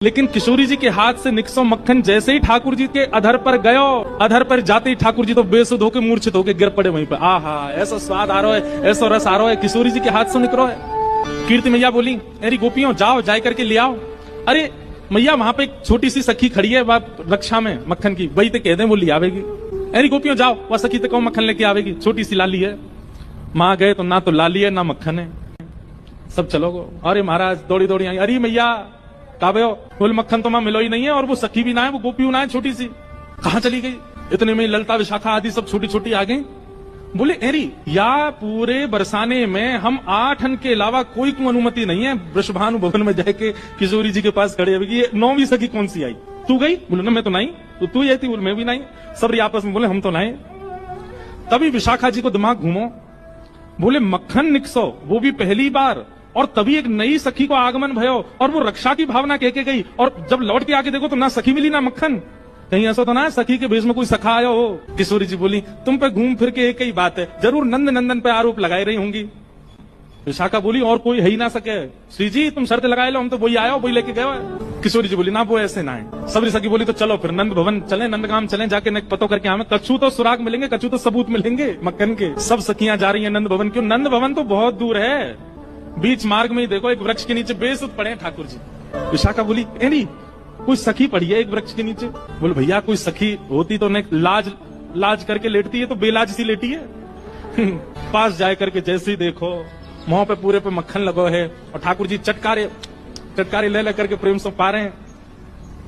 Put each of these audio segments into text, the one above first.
लेकिन किशोरी जी के हाथ से निकसो मक्खन जैसे ही ठाकुर जी के अधर पर गयो, अधर पर जाते ही ठाकुर जी तो बेसुध होकर मूर्छित होकर गिर पड़े वहीं पर। आहा, ऐसा स्वाद आ रहा है, ऐसा रस आ रहा है, किशोरी जी के हाथ से निकलो है। कीर्ति मैया बोली, अरे गोपियों जाओ, जाए करके ले आओ। अरे मैया वहां पे एक छोटी सी सखी खड़ी है रक्षा में मक्खन की, वही तो कह दे वो ले आवेगी। अरे गोपियों जाओ, वह सखी तो कौन मक्खन लेके आवेगी, छोटी सी लाली है। मां गए तो ना तो लाली है ना मक्खन है, सब चलो गो। अरे महाराज दौड़ी दौड़ी आई, अरे मैया काबे हो, बोल मक्खन तो मां मिलो ही नहीं है, और वो सखी भी ना है, वो गोपी ना है छोटी सी, कहां चली गई। इतने में ललता विशाखा आदि सब छोटी छोटी आ गई। बोले अरे या पूरे बरसाने में हम 8 के अलावा कोई को अनुमति नहीं है वृषभानु भवन में जाके किशोरी जी के पास खड़े हुए। ये 9वीं सखी कौन सी आई, तू गई? बोले ना मैं तो नहीं। तो तू आई थी? बोले मैं भी नहीं। सब आपस में बोले हम तो नहीं। तभी विशाखा जी को दिमाग घूमो, बोले मक्खन निकसो वो भी पहली बार, और तभी एक नई सखी को आगमन भयो, और वो रक्षा की भावना कह के गई, और जब लौट के आके देखो तो ना सखी मिली ना मक्खन। कहीं ऐसा तो ना सखी के भेष में कोई सखा आया हो। किशोरी जी बोली, तुम पे घूम फिर के एक ही बात है, जरूर नंद नंदन पे आरोप लगाई रही होंगी। विशाखा बोली, और कोई है ही ना सके। श्री जी तुम शर्त लगाए लो, हम तो वही आयो, वही लेके गए। किशोरी जी बोली, ना वो ऐसे ना है। सबरी सखी बोली, तो चलो फिर नंद भवन चले, नंदगाम चले, जाके न पतो करके आवे, कछु तो सुराग मिलेंगे, कछु तो सबूत मिलेंगे मक्खन के। सब सखियां जा रही है नंद भवन। क्यों? नंद भवन तो बहुत दूर है, बीच मार्ग में ही देखो एक वृक्ष के नीचे बेसुध पड़े हैं ठाकुर जी। विशाखा बोली, एनी कोई सखी पड़ी है एक वृक्ष के नीचे? बोले भैया कोई सखी होती तो न लाज करके लेटती है, तो बेलाज सी लेटी है। पास जाए करके जैसे ही देखो मुंह पे पूरे पे मक्खन लगो है, और ठाकुर जी चटकारे ले करके प्रेम से पा रहे हैं।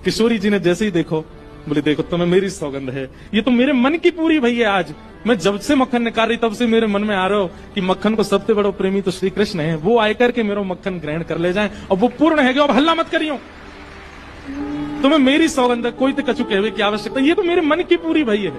किशोरी जी ने जैसे ही देखो, बोले देखो तुम्हें मेरी सौगंध है, ये तो मेरे मन की पूरी भई है। आज मैं जब से मक्खन निकाल रही तब से मेरे मन में आ रहा हो कि मक्खन को सबसे बड़ा प्रेमी तो श्री कृष्ण है, वो आकर के मेरा मक्खन ग्रहण कर ले जाए, और वो पूर्ण है। अब हल्ला मत करियो, तुम्हें मेरी सौगंध है, कोई तो कछु कहवे की आवश्यकता, ये तो मेरे मन की पूरी भई है।